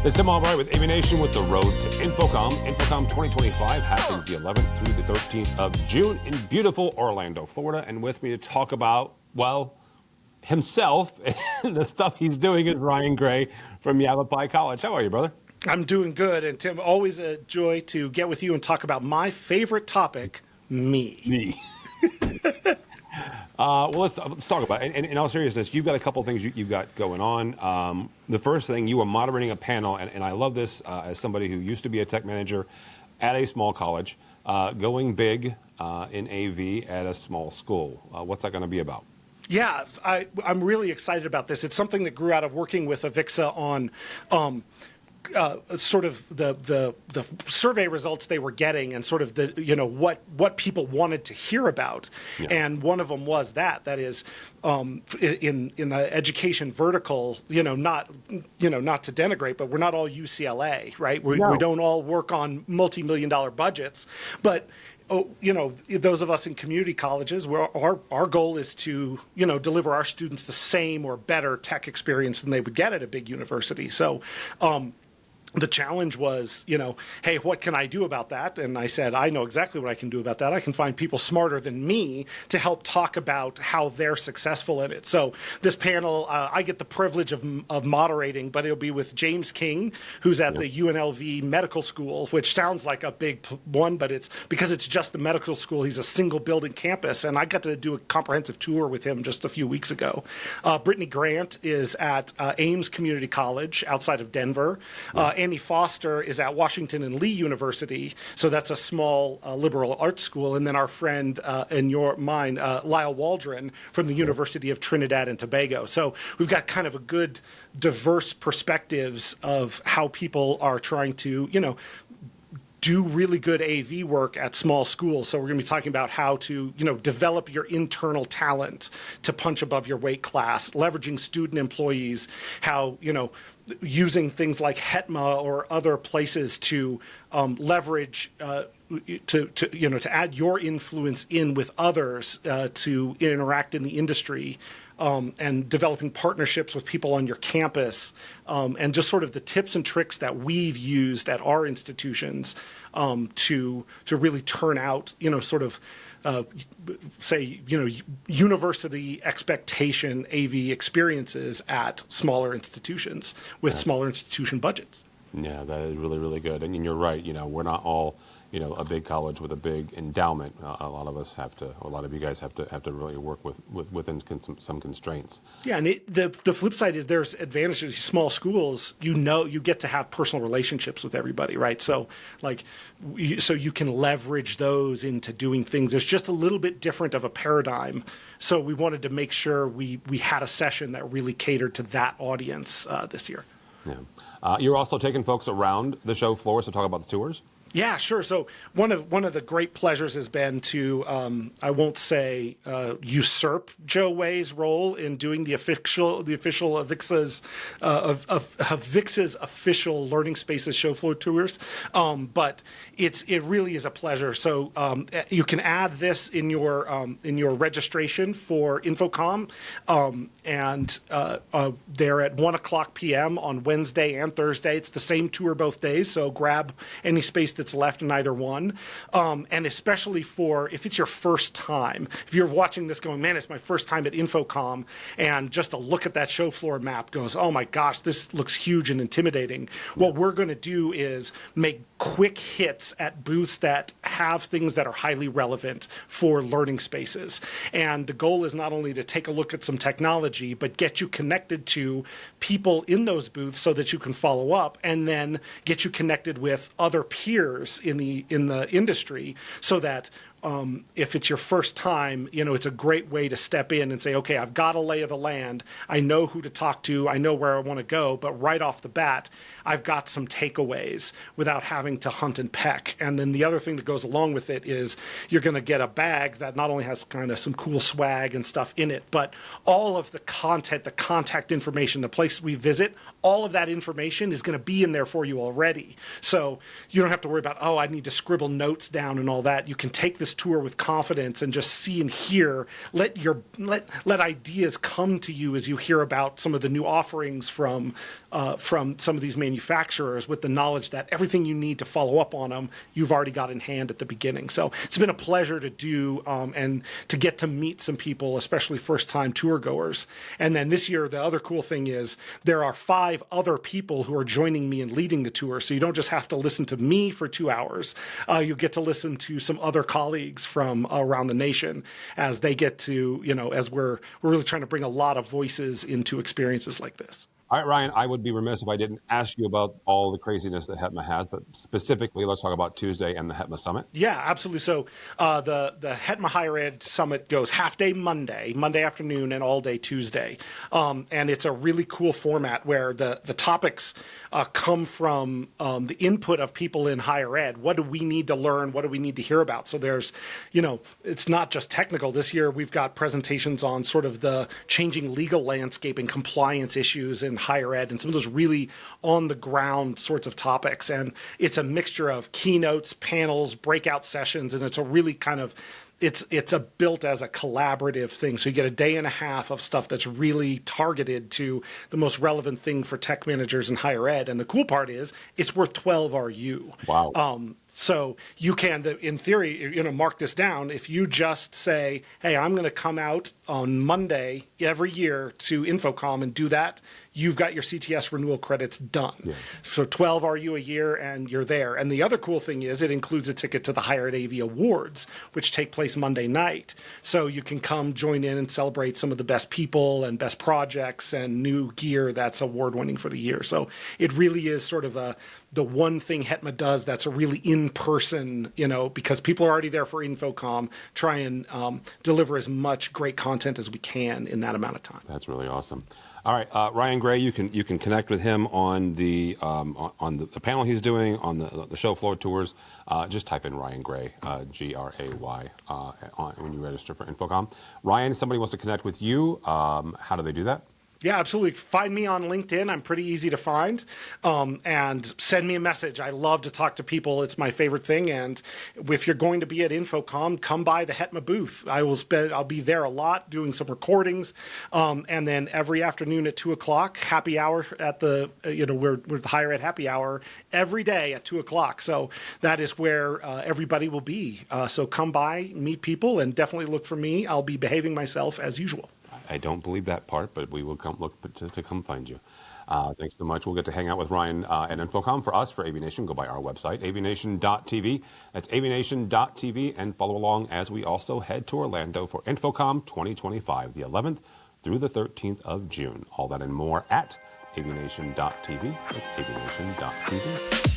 It's Tim Albright with AVNation with the road to InfoComm. InfoComm 2025 happens the 11th through the 13th of June in beautiful Orlando, Florida. And with me to talk about, well, himself and the stuff he's doing is Ryan Gray from Yavapai College. How are you, brother? I'm doing good. And Tim, always a joy to get with you and talk about my favorite topic, me. Me. Well, let's talk about it. And in all seriousness, you've got a couple of things you've got going on. The first thing, you were moderating a panel, and I love this as somebody who used to be a tech manager at a small college, going big in AV at a small school. What's that going to be about? Yeah, I'm really excited about this. It's something that grew out of working with AVIXA on sort of the survey results they were getting and sort of the, what people wanted to hear about. Yeah. And one of them was that is in the education vertical, not to denigrate, but we're not all UCLA, right? We don't all work on multi-million-dollar budgets, but those of us in community colleges, our goal is to, deliver our students the same or better tech experience than they would get at a big university. So, the challenge was, hey, what can I do about that? And I said, I know exactly what I can do about that. I can find people smarter than me to help talk about how they're successful in it. So this panel, I get the privilege of moderating, but it'll be with James King, who's at the UNLV Medical School, which sounds like a big one, but it's because it's just the medical school. He's a single building campus, and I got to do a comprehensive tour with him just a few weeks ago. Brittany Grant is at Ames Community College outside of Denver. Annie Foster is at Washington and Lee University, so that's a small liberal arts school. And then our friend mine, Lyle Waldron from the University of Trinidad and Tobago. So we've got kind of a good, diverse perspectives of how people are trying to, do really good AV work at small schools. So we're going to be talking about how to, develop your internal talent to punch above your weight class, leveraging student employees, how, using things like HETMA or other places to leverage to add your influence in with others to interact in the industry. And developing partnerships with people on your campus, and just sort of the tips and tricks that we've used at our institutions to really turn out, university expectation AV experiences at smaller institutions with smaller institution budgets. Yeah, that is really, really good. And you're right. We're not all, a big college with a big endowment. A lot of us have to, or a lot of you guys have to really work within some constraints. Yeah, and the flip side is there's advantages to small schools. You get to have personal relationships with everybody, right? So so you can leverage those into doing things. There's just a little bit different of a paradigm. So we wanted to make sure we had a session that really catered to that audience this year. Yeah, you're also taking folks around the show floor, so talk about the tours. Yeah, sure. So one of the great pleasures has been to, I won't say usurp Joe Way's role in doing the official AVIXA's official Learning Spaces show floor tours, but it really is a pleasure. So you can add this in your registration for InfoComm, and they're at 1:00 p.m. on Wednesday and Thursday. It's the same tour both days, so grab any space that's left in either one, and especially if it's your first time, if you're watching this going, man, it's my first time at InfoComm, and just a look at that show floor map goes, oh my gosh, this looks huge and intimidating. What we're going to do is make quick hits at booths that have things that are highly relevant for learning spaces. And the goal is not only to take a look at some technology, but get you connected to people in those booths so that you can follow up, and then get you connected with other peers in the industry, so that if it's your first time, it's a great way to step in and say, okay, I've got a lay of the land. I know who to talk to. I know where I want to go. But right off the bat, I've got some takeaways without having to hunt and peck. And then the other thing that goes along with it is you're going to get a bag that not only has kind of some cool swag and stuff in it, but all of the content, the contact information, the place we visit, all of that information is going to be in there for you already. So you don't have to worry about, I need to scribble notes down and all that. You can take this this tour with confidence and just see and hear. Let ideas come to you as you hear about some of the new offerings from some of these manufacturers, with the knowledge that everything you need to follow up on them, you've already got in hand at the beginning. So it's been a pleasure to do and to get to meet some people, especially first-time tour goers. And then this year, the other cool thing is there are 5 other people who are joining me in leading the tour. So you don't just have to listen to me for 2 hours. You get to listen to some other colleagues from around the nation as they get to, as we're really trying to bring a lot of voices into experiences like this. All right, Ryan, I would be remiss if I didn't ask you about all the craziness that HETMA has, but specifically, let's talk about Tuesday and the HETMA Summit. Yeah, absolutely. So the HETMA Higher Ed Summit goes half day Monday afternoon, and all day Tuesday. And it's a really cool format where the topics come from the input of people in higher ed. What do we need to learn? What do we need to hear about? So there's, it's not just technical. This year we've got presentations on sort of the changing legal landscape and compliance issues in higher ed, and some of those really on the ground sorts of topics. And it's a mixture of keynotes, panels, breakout sessions, and it's a really kind of it's built as a collaborative thing. So you get a day and a half of stuff that's really targeted to the most relevant thing for tech managers in higher ed. And the cool part is it's worth 12 RU. Wow. So you can, in theory, mark this down. If you just say, hey, I'm going to come out on Monday every year to InfoComm and do that, you've got your CTS renewal credits done. Yeah. So 12 RU a year and you're there. And the other cool thing is it includes a ticket to the Higher Ed AV Awards, which take place Monday night. So you can come join in and celebrate some of the best people and best projects and new gear that's award winning for the year. So it really is sort of the one thing HETMA does that's a really in-person, because people are already there for InfoComm, try and deliver as much great content as we can in that amount of time. That's really awesome. All right, Ryan Gray, you can connect with him on the panel he's doing, on the show floor tours. Just type in Ryan Gray, Gray, when you register for InfoComm. Ryan, somebody wants to connect with you. How do they do that? Yeah, absolutely. Find me on LinkedIn. I'm pretty easy to find. And send me a message. I love to talk to people. It's my favorite thing. And if you're going to be at InfoComm, come by the HETMA booth. I'll be there a lot doing some recordings. And then every afternoon at 2:00, happy hour at the, we're the Higher Ed happy hour every day at 2:00. So that is where everybody will be. So come by, meet people, and definitely look for me. I'll be behaving myself as usual. I don't believe that part, but we will come look to come find you. Thanks so much. We'll get to hang out with Ryan at InfoComm. For us, for AVNation, go by our website, avnation.tv. That's avnation.tv, and follow along as we also head to Orlando for InfoComm 2025, the 11th through the 13th of June. All that and more at avnation.tv. That's avnation.tv.